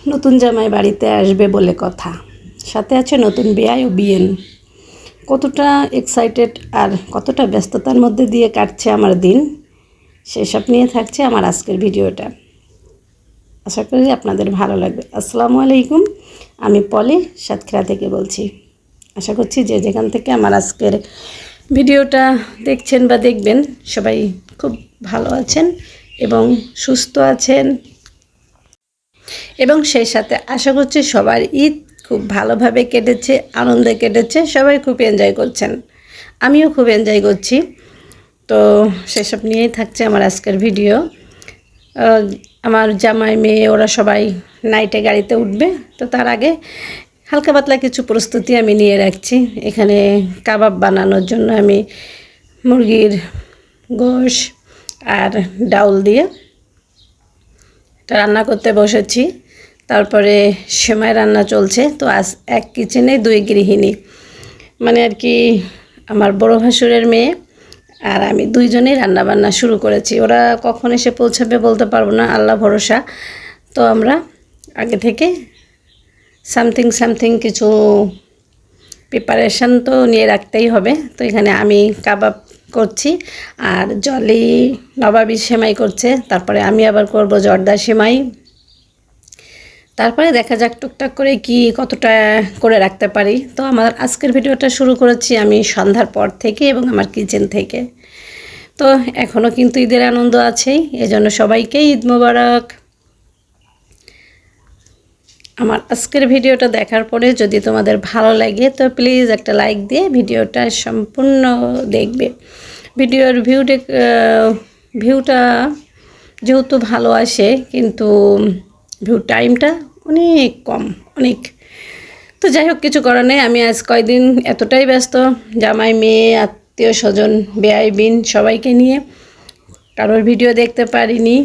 নতুন জামাই বাড়িতে আসবে বলে কথা, সাথে আছে নতুন বিয়াই ও বিয়েন। কতটা এক্সাইটেড আর কতটা ব্যস্ততার মধ্যে দিয়ে কাটছে আমার দিন, সেসব নিয়ে থাকছে আমার আজকের ভিডিওটা। আশা করি আপনাদের ভালো লাগবে। আসসালামু আলাইকুম, আমি পলি সাতক্ষীরা থেকে বলছি। আশা করছি যে যেখান থেকে আমার আজকের ভিডিওটা দেখছেন বা দেখবেন সবাই খুব ভালো আছেন এবং সুস্থ আছেন, এবং সেই সাথে আশা করছি সবার ঈদ খুব ভালোভাবে কেটেছে, আনন্দে কেটেছে, সবাই খুব এনজয় করছেন, আমিও খুব এনজয় করছি। তো সেসব নিয়েই থাকছে আমার আজকের ভিডিও। আমার জামাই মেয়ে ওরা সবাই নাইটে গাড়িতে উঠবে, তো তার আগে হালকা পাতলা কিছু প্রস্তুতি আমি নিয়ে রাখছি। এখানে কাবাব বানানোর জন্য আমি মুরগির গোশ আর ডাউল দিয়ে এটা রান্না করতে বসেছি। তারপরে সেমাই রান্না চলছে। তো আজ এক কিচেনে দুই গৃহিণী, মানে আর কি আমার বড় ভাসুরের মেয়ে আর আমি দুইজনেই রান্নাবান্না শুরু করেছি। ওরা কখন এসে পৌঁছাবে বলতে পারবো না, আল্লাহ ভরসা। তো আমরা আগে থেকে সামথিং কিছু প্রিপারেশান তো নিয়ে রাখতেই হবে। তো এখানে আমি কাবাব করছি আর জলি নবাবী সেমাই করছে, তারপরে আমি আবার করব জর্দা সেমাই। তারপরে দেখা যাক টুকটাক করে কি কতটা করে রাখতে পারি। তো আমার আজকের ভিডিওটা শুরু করেছি আমি সন্ধ্যার পর থেকে এবং আমার কিচেন থেকে। তো এখনও কিন্তু ঈদের আনন্দ আছেই, এজন্য সবাইকে ঈদ মোবারক। আমার আজকের ভিডিওটা দেখার পরে যদি তোমাদের ভালো লাগে তো প্লিজ একটা লাইক দিয়ে ভিডিওটা সম্পূর্ণ দেখবে। ভিডিওর ভিউটা যেহেতু ভালো আসে, কিন্তু ভিউ টাইমটা অনেক কম, অনেক। তো যাই হোক, কিছু করার নেই। আমি আজ কয়দিন এতটাই ব্যস্ত, জামাই মেয়ে আত্মীয় স্বজন বেয়াই বিন সবাইকে নিয়ে কারোর ভিডিও দেখতে পারিনি,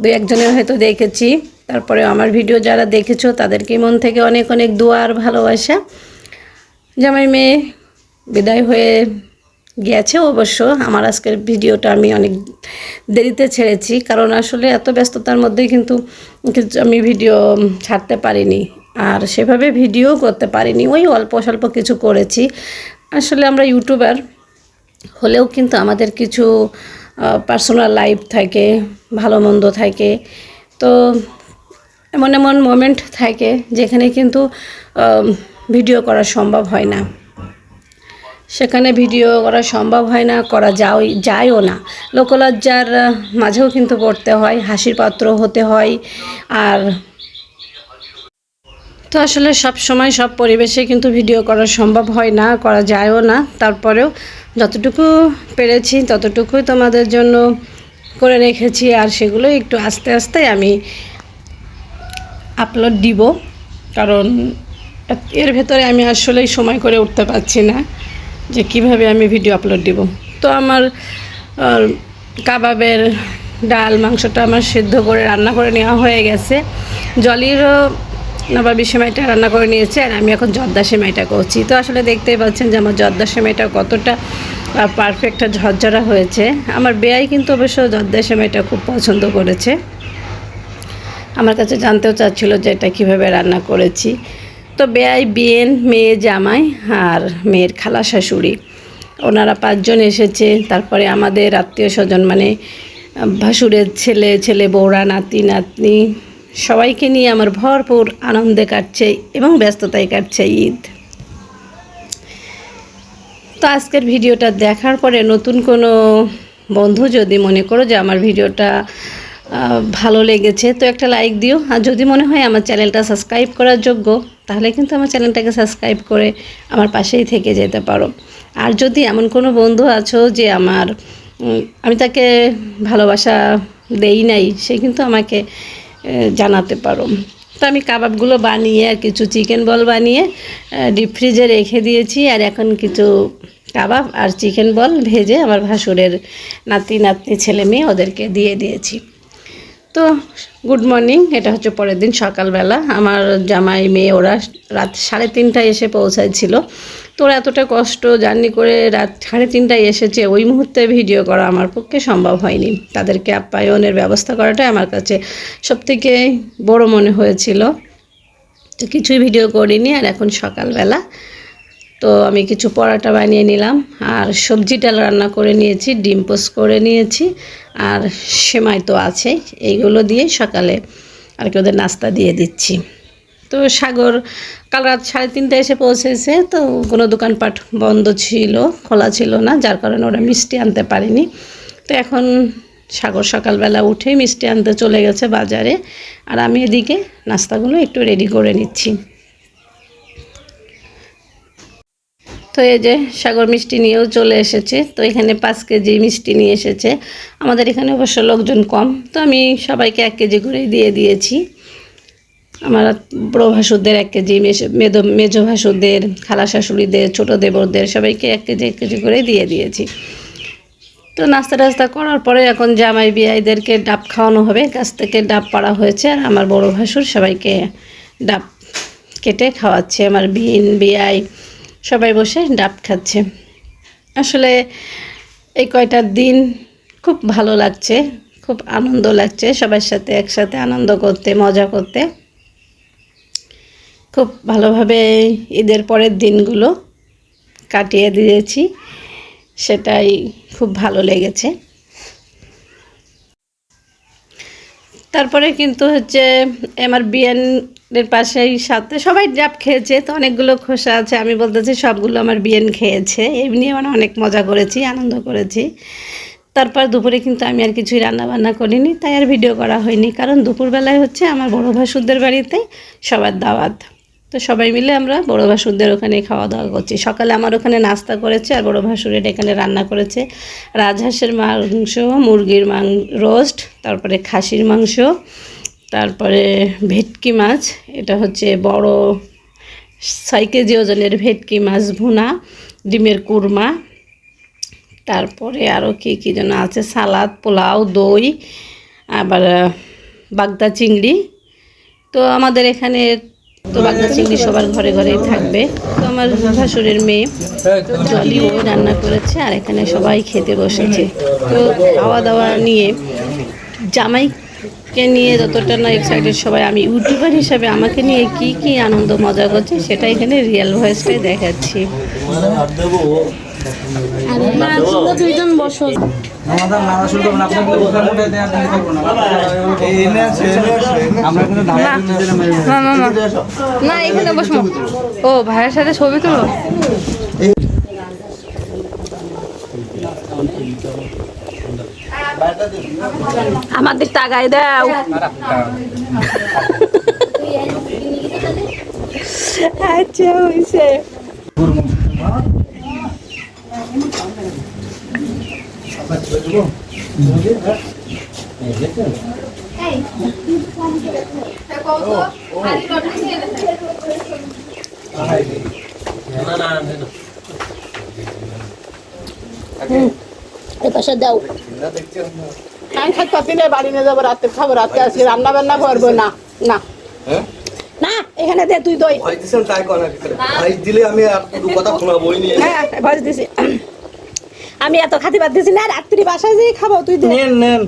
দু একজনের হয়তো দেখেছি। তারপরে আমার ভিডিও যারা দেখেছো তাদেরকে মন থেকে অনেক অনেক দোয়া আর ভালোবাসা। জামাই মেয়ে বিদায় হয়ে গিয়েছে অবশ্য। আমার আজকের ভিডিওটা আমি অনেক দেরিতে ছেড়েছি, কারণ আসলে এত ব্যস্ততার মধ্যে কিন্তু আমি ভিডিও ছাড়তে পারিনি আর সেভাবে ভিডিও করতে পারিনি। ওই অল্প স্বল্প কিছু করেছি। আসলে আমরা ইউটিউবার হলেও কিন্তু আমাদের কিছু পার্সোনাল লাইফ থাকে, ভালো মন্দ থাকে। তো এমন এমন মোমেন্ট থাকে যেখানে কিন্তু ভিডিও করা সম্ভব হয় না, সেখানে ভিডিও করা সম্ভব হয় না, করা যায়ও না। লোকলজ্জার মাঝেও কিন্তু পড়তে হয়, হাসির পাত্র হতে হয়। আর তো আসলে সব সময় সব পরিবেশে কিন্তু ভিডিও করা সম্ভব হয় না, করা যায়ও না। তারপরেও যতটুকু পেরেছি ততটুকুই তোমাদের জন্য করে রেখেছি, আর সেগুলো একটু আস্তে আস্তে আমি আপলোড দিব, কারণ এর ভেতরে আমি আসলেই সময় করে উঠতে পারছি না যে কিভাবে আমি ভিডিও আপলোড দিব। তো আমার কাবাবের ডাল মাংসটা আমার সিদ্ধ করে রান্না করে নেওয়া হয়ে গেছে। জলিরও নবাবী সেমাইটা রান্না করে নিয়েছে আর আমি এখন জর্দা সেমাইটা করছি। তো আসলে দেখতেই পাচ্ছেন যে আমার জর্দা সেমাইটা কতটা পারফেক্ট আর ঝরঝরা হয়েছে। আমার বেয়াই কিন্তু অবশ্য জর্দা সেমাইটা খুব পছন্দ করেছে, আমার কাছে জানতেও চাচ্ছিল যে এটা কীভাবে রান্না করেছি। তো বেয়াই বিয়েন মেয়ে জামাই আর মেয়ের খালা শাশুড়ি ওনারা 5 জন এসেছে। তারপরে আমাদের আত্মীয় স্বজন মানে ভাসুরের ছেলে বউরা নাতি নাতনি সবাইকে নিয়ে আমার ভরপুর আনন্দে কাটছে এবং ব্যস্ততায় কাটছে ঈদ। তো আজকের ভিডিওটা দেখার পরে নতুন কোনো বন্ধু যদি মনে করো যে আমার ভিডিওটা ভালো লেগেছে তো একটা লাইক দিও, আর যদি মনে হয় আমার চ্যানেলটা সাবস্ক্রাইব করার যোগ্য তাহলে কিন্তু আমার চ্যানেলটাকে সাবস্ক্রাইব করে আমার পাশেই থেকে যেতে পারো। আর যদি এমন কোনো বন্ধু আছো যে আমি তাকে ভালোবাসা দেই নাই, সে কিন্তু আমাকে জানাতে পারো। তো আমি কাবাবগুলো বানিয়ে আর কিছু চিকেন বল বানিয়ে ডিপ ফ্রিজে রেখে দিয়েছি, আর এখন কিছু কাবাব আর চিকেন বল ভেজে আমার ভাসুরের নাতি নাতনি ছেলে মেয়ে ওদেরকে দিয়ে দিয়েছি। তো গুড মর্নিং, এটা হচ্ছে পরের দিন সকালবেলা। আমার জামাই মেয়ে ওরা রাত 3:30টায় এসে পৌঁছাইছিল। তোরা এতটা কষ্ট জার্নি করে রাত 3:30টায় এসেছে, ওই মুহূর্তে ভিডিও করা আমার পক্ষে সম্ভব হয়নি। তাদেরকে আপ্যায়নের ব্যবস্থা করাটাই আমার কাছে সবথেকে বড় মনে হয়েছিল। তো কিছুই ভিডিও করিনি। আর এখন সকালবেলা, তো আমি কিছু পরোটা বানিয়ে নিলাম, আর সবজিটা রান্না করে নিয়েছি, ডিম পোস্ট করে নিয়েছি, আর সেমাই তো আছে। এইগুলো দিয়ে সকালে আর কি ওদের নাস্তা দিয়ে দিচ্ছি। তো সাগর কাল রাত 3:30টায় এসে পৌঁছেছে, তো কোনো দোকানপাট বন্ধ ছিল, খোলা ছিল না, যার কারণে ওরা মিষ্টি আনতে পারেনি। তো এখন সাগর সকালবেলা উঠেই মিষ্টি আনতে চলে গেছে বাজারে, আর আমি এদিকে নাস্তাগুলো একটু রেডি করে নিচ্ছি। তো এই যে সাগর মিষ্টি নিয়েও চলে এসেছে। তো এখানে 5 কেজি মিষ্টি নিয়ে এসেছে। আমাদের এখানে অবশ্য লোকজন কম, তো আমি সবাইকে 1 কেজি করে দিয়ে দিয়েছি। আমার বড় ভাসুরদের 1 কেজি, মেজো ভাসুরদের, খালা শাশুড়িদের, ছোটো দেবরদের সবাইকে 1 কেজি 1 কেজি করে দিয়ে দিয়েছি। তো নাস্তা টাস্তা করার পরে এখন জামাই বিয়াইদেরকে ডাব খাওয়ানো হবে। গাছ থেকে ডাব পাড়া হয়েছে, আর আমার বড় ভাসুর সবাইকে ডাব কেটে খাওয়াচ্ছে। আমার বিয়াই সবাই বসে ডাব খাচ্ছে। আসলে এই কয়টা দিন খুব ভালো লাগছে, খুব আনন্দ লাগছে সবার সাথে একসাথে আনন্দ করতে, মজা করতে। খুব ভালোভাবে ঈদের পরের দিনগুলো কাটিয়ে দিয়েছি, সেটাই খুব ভালো লেগেছে। তারপরে কিন্তু হচ্ছে আমার বিয়ানের পাশেই সাথে সবাই ডাব খেয়েছে, তো অনেকগুলো খোসা আছে। আমি বলতেছি সবগুলো আমার বিয়ান খেয়েছে, এমনি মানে অনেক মজা করেছি, আনন্দ করেছি। তারপর দুপুরে কিন্তু আমি আর কিছুই রান্না বান্না করিনি, তাই আর ভিডিও করা হয়নি, কারণ দুপুরবেলায় হচ্ছে আমার বড় ভাসুরদের বাড়িতে সবার দাওয়াত। তো সবাই মিলে আমরা বড় ভাসুরদের ওখানে খাওয়া দাওয়া করছি। সকালে আমার ওখানে নাস্তা করেছে, আর বড় ভাসুরের এখানে রান্না করেছে রাজহাঁসের মাংস, মুরগির রোস্ট, তারপরে খাসির মাংস, তারপরে ভেটকি মাছ, এটা হচ্ছে বড় 6 কেজি ওজনের ভেটকি মাছ ভুনা, ডিমের কুরমা, তারপরে আরও কী যেন আছে, সালাদ, পোলাও, দই, আবার বাগদা চিংড়ি। তো আমাদের এখানে তো বাগদা চিংড়ি সবার ঘরে ঘরেই থাকবে। তো আমার ভাসুরের মেয়ে জলিও রান্না করেছে, আর এখানে সবাই খেতে বসেছে। তো খাওয়া দাওয়া নিয়ে জামাইকে নিয়ে যতটা না এক্সাইটেড সবাই, আমি ইউটিউবার হিসাবে আমাকে নিয়ে কি আনন্দ মজা করছে সেটা এখানে রিয়েল ভয়েসটাই দেখাচ্ছি। দুইজন বসো, না এখানে বসবো। ও ভাইয়ের সাথে ছবি তুলো। আমার দিকটা আগাই দাও। আচ্ছা হয়েছে। পাশে দাও। আমি খাই পাতি নেই, বাড়ি নিয়ে যাবো, রাতে খাবো, রাতে আজকে রান্না বান্না করবো না। না না এখানে দে তুই দই। ভয় দিছি আমি, এত খাতে পারতেছি না, রাত্রি বাসায় যেয়ে খাবো। তুই নেন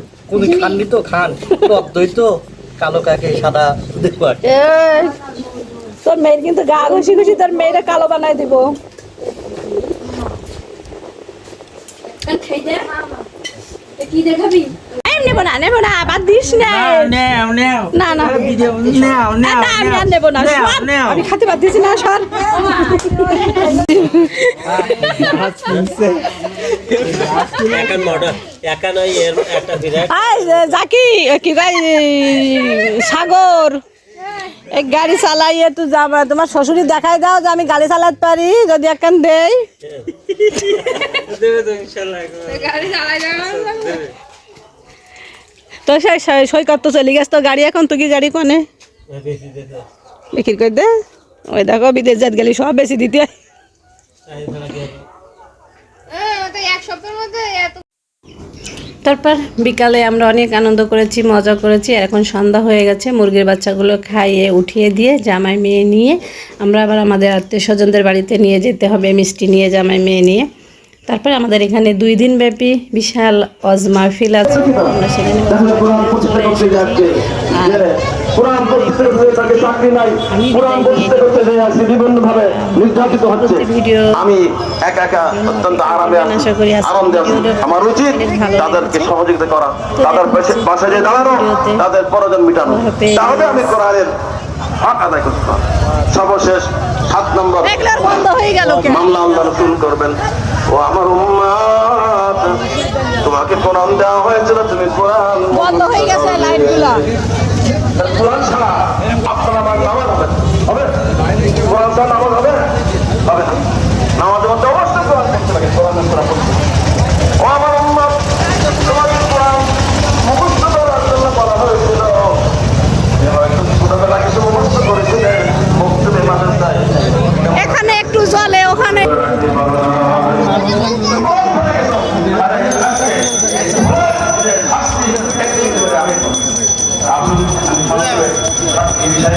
খাননি তো খান, টক দই তো, কালো কাকে সাদা দেখো। তোর মেয়ের কিন্তু গা ঘষি ঘষি তোর মেয়েরা কালো বানাই দিব। কি দেখাবি? নেবো না, বাদ দিস না। না আমি আর নেবো না, আমি খাতে বাদ দিছি না। সর জাকি কি সাগর এক গাড়ি চালাইয়ে তুই যাবা, তোমার শ্বশুরি দেখাই দাও যে আমি গাড়ি চালাতে পারি, যদি একখান দেই। তো সৈকত তো চলে গেছে, তো গাড়ি এখন তো কি গাড়ি কোনে বিক্রি করে দে। ওই দেখো বিদেশ যাত গেলি সব বেশি দিতে। তারপর বিকালে আমরা অনেক আনন্দ করেছি, মজা করেছি। আর এখন সন্ধ্যা হয়ে গেছে, মুরগির বাচ্চাগুলো খাইয়ে উঠিয়ে দিয়ে জামাই মেয়ে নিয়ে আমরা আবার আমাদের আত্মীয় স্বজনদের বাড়িতে নিয়ে যেতে হবে, মিষ্টি নিয়ে জামাই মেয়ে নিয়ে। তারপরে আমাদের এখানে 2 দিন ব্যাপী বিশাল ওয়াজ মাহফিল আছে, আমরা সেখানে চলে এসেছি। আর কোরআন পড়তে হয়ে তাকে চাকরি নাই, কোরআন পড়তে করতে যে আছে বিভিন্ন ভাবে নির্যাতিত হচ্ছে। আমি একা একা অত্যন্ত আরামে আছি, আনন্দে আছি। আমার উচিত তাদেরকে সহযোগিতা করা, তাদের পাশে যে দাঁড়ানো, তাদের প্রয়োজন মেটানো, তাহলে আমি কোরআনের হক আদায় করতে পারবো। সর্বশেষ 7 নম্বর মামলা আল্লাহ রাসূল করবেন, ও আমার উম্মাত, তোমাকে কোরআন দেওয়া হয়েছিল, তুমি কোরআন বন্ধ হয়ে গেছে লাইটগুলো। কোরআন ছাড়া আপনার আমার নামাজ হবে? হবে? কোরআন ছাড়া নামাজ হবে? হবে না। নামাজের মধ্যে অবশ্যই কোরআন পড়তে লাগে, কোরআনের সূরা পড়তে। ও আমার উম্মত, তোমাকে কোরআন মুখস্থ করার জন্য বলা হয়েছিল। ছোটবেলা কিছু মুখস্থ করেছিলেন, মুক্তবে মাদ্রাসায়। এখানে একটু জলে, ওখানে এই বিষয়ে